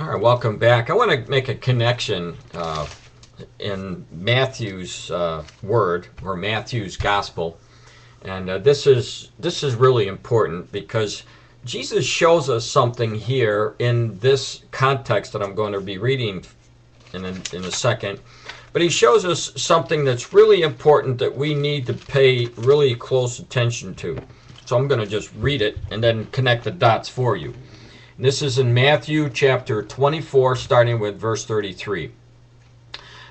All right, welcome back. I want to make a connection in Matthew's word, or Matthew's gospel, and this is really important because Jesus shows us something here in this context that I'm going to be reading in a second. But he shows us something that's really important that we need to pay really close attention to. So I'm going to just read it and then connect the dots for you. And this is in Matthew chapter 24, starting with verse 33.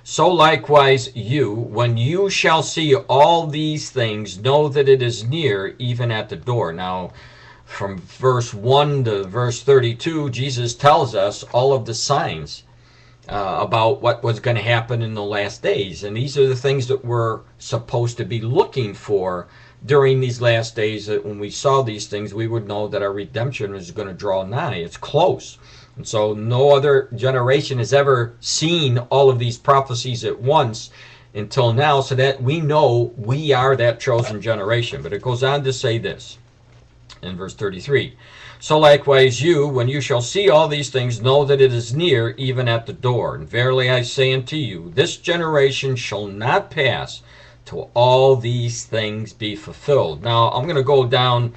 So likewise you, when you shall see all these things, know that it is near, even at the door. Now, from verse 1 to verse 32, Jesus tells us all of the signs about what was going to happen in the last days. And these are the things that we're supposed to be looking for during these last days, that when we saw these things, we would know that our redemption is going to draw nigh. It's close. And so no other generation has ever seen all of these prophecies at once until now, so that we know we are that chosen generation. But it goes on to say this in verse 33. So likewise you, when you shall see all these things, know that it is near, even at the door. And verily I say unto you, this generation shall not pass till all these things be fulfilled. Now I'm going to go down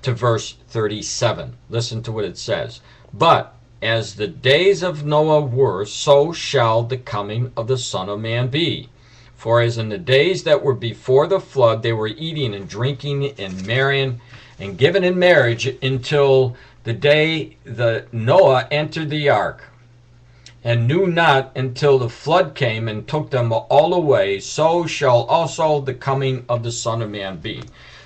to verse 37. Listen to what it says. But as the days of Noah were, so shall the coming of the Son of Man be. For as in the days that were before the flood, they were eating and drinking and marrying and given in marriage until the day that Noah entered the ark, and knew not until the flood came and took them all away, so shall also the coming of the Son of Man be.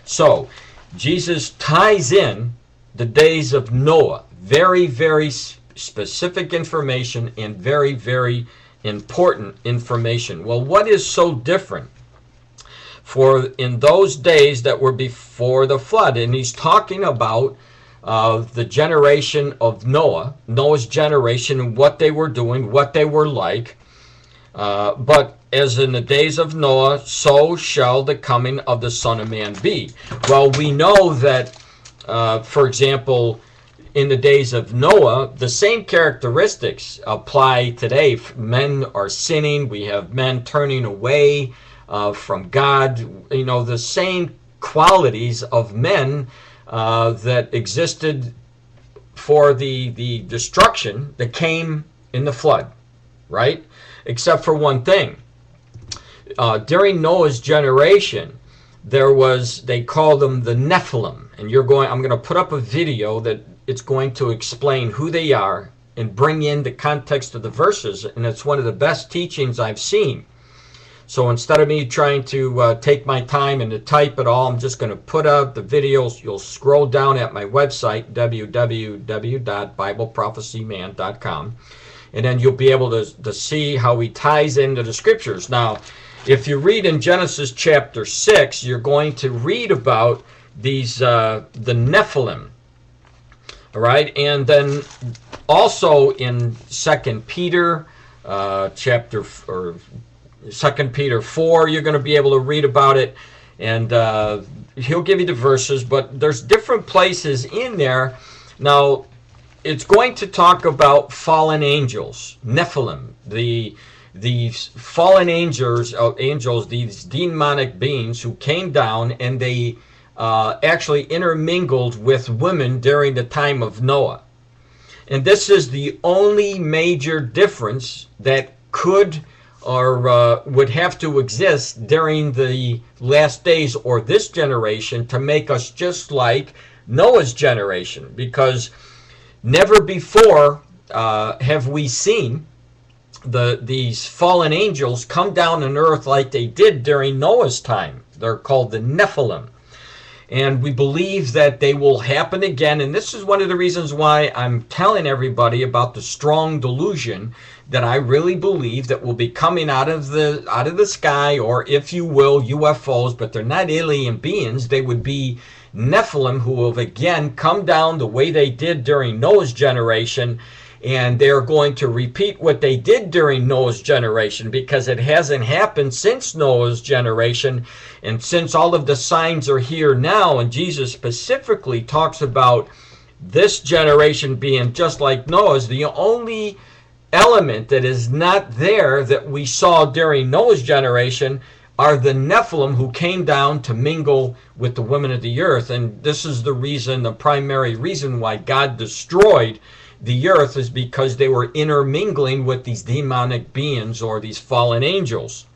So, Jesus ties in the days of Noah. Very, very specific information and very, very important information. Well, what is so different? For in those days that were before the flood, and he's talking about the generation of Noah's generation, and what they were doing, what they were like. But as in the days of Noah, so shall the coming of the Son of Man be. Well, we know that, for example, in the days of Noah, the same characteristics apply today. Men are sinning. We have men turning away from God. You know, the same qualities of men that existed for the destruction that came in the flood, right? Except for one thing. During Noah's generation, there was, they called them the Nephilim. And I'm going to put up a video that it's going to explain who they are and bring in the context of the verses. And it's one of the best teachings I've seen. So instead of me trying to take my time and to type it all, I'm just going to put out the videos. You'll scroll down at my website, www.bibleprophecyman.com, and then you'll be able to see how he ties into the scriptures. Now, if you read in Genesis chapter 6, you're going to read about these the Nephilim. All right, and then also in 2 Peter chapter 4, you're going to be able to read about it, and he'll give you the verses, but there's different places in there. Now, it's going to talk about fallen angels, Nephilim, these fallen angels, these demonic beings who came down, and they actually intermingled with women during the time of Noah. And this is the only major difference that could or would have to exist during the last days or this generation to make us just like Noah's generation, because never before have we seen these fallen angels come down on earth like they did during Noah's time. They're called the Nephilim. And we believe that they will happen again. And this is one of the reasons why I'm telling everybody about the strong delusion that I really believe that will be coming out of the sky, or if you will, UFOs, but they're not alien beings. They would be Nephilim who have again come down the way they did during Noah's generation. And they're going to repeat what they did during Noah's generation, because it hasn't happened since Noah's generation. And since all of the signs are here now, and Jesus specifically talks about This generation being just like Noah's, the only element that is not there that we saw during Noah's generation are the Nephilim who came down to mingle with the women of the earth. And this is the reason, the primary reason why God destroyed the earth, is because they were intermingling with these demonic beings or these fallen angels.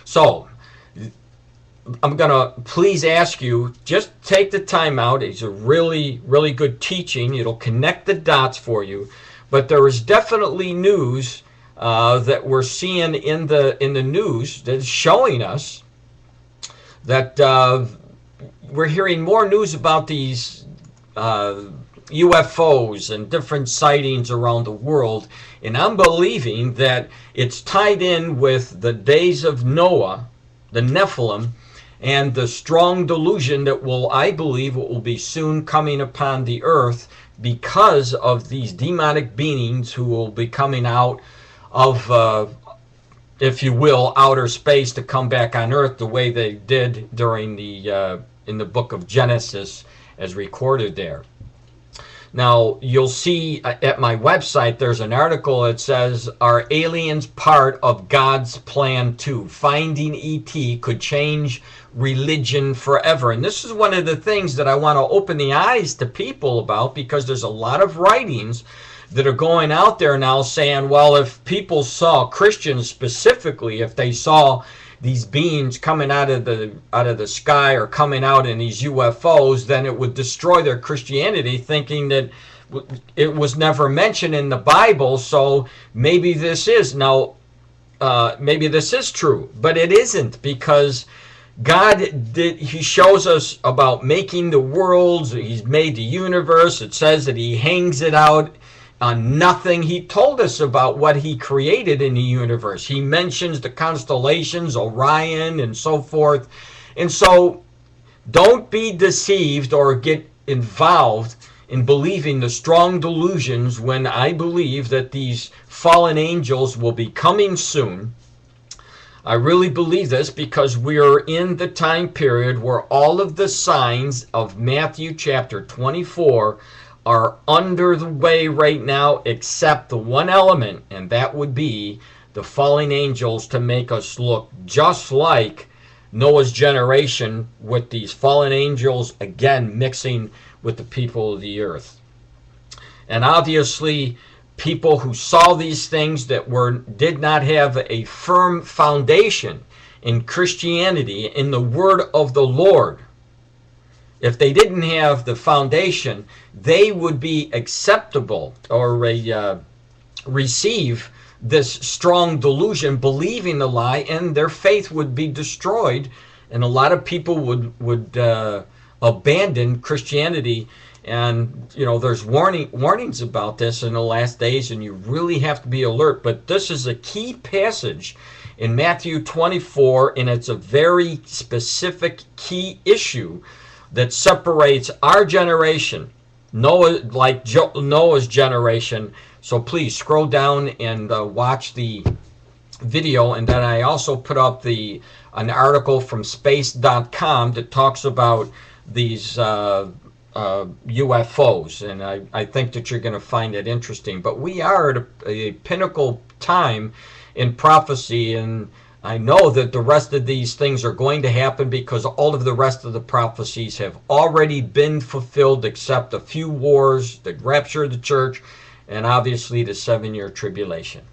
So I'm going to please ask you, just take the time out. It's a really, really good teaching. It'll connect the dots for you. But there is definitely news that we're seeing in the news that's showing us that we're hearing more news about these UFOs and different sightings around the world. And I'm believing that it's tied in with the days of Noah, the Nephilim, and the strong delusion that I believe will be soon coming upon the earth because of these demonic beings who will be coming out of, if you will, outer space to come back on earth the way they did during the in the book of Genesis as recorded there. Now, you'll see at my website, there's an article that says, are aliens part of God's plan too? Finding ET could change religion forever. And this is one of the things that I want to open the eyes to people about, because there's a lot of writings that are going out there now saying, well, if people saw, Christians specifically, if they saw these beings coming out of the sky or coming out in these UFOs, then it would destroy their Christianity, thinking that it was never mentioned in the Bible. So maybe this is maybe this is true, but it isn't, because He shows us about making the worlds. He's made the universe. It says that He hangs it out on nothing. He told us about what He created in the universe. He mentions the constellations, Orion, and so forth. And so don't be deceived or get involved in believing the strong delusions when I believe that these fallen angels will be coming soon. I really believe this because we are in the time period where all of the signs of Matthew chapter 24 are under the way right now, except the one element, and that would be the fallen angels, to make us look just like Noah's generation, with these fallen angels again mixing with the people of the earth. And obviously, people who saw these things that did not have a firm foundation in Christianity, in the word of the Lord, if they didn't have the foundation, they would be acceptable or receive this strong delusion, believing the lie, and their faith would be destroyed. And a lot of people would abandon Christianity. And there's warnings about this in the last days, and you really have to be alert. But this is a key passage in Matthew 24, and it's a very specific key issue that separates our generation, Noah's generation. So please scroll down and watch the video. And then I also put up an article from space.com that talks about these UFOs, and I think that you're going to find it interesting. But we are at a pinnacle time in prophecy, and I know that the rest of these things are going to happen because all of the rest of the prophecies have already been fulfilled, except a few wars, the rapture of the church, and obviously the 7-year tribulation.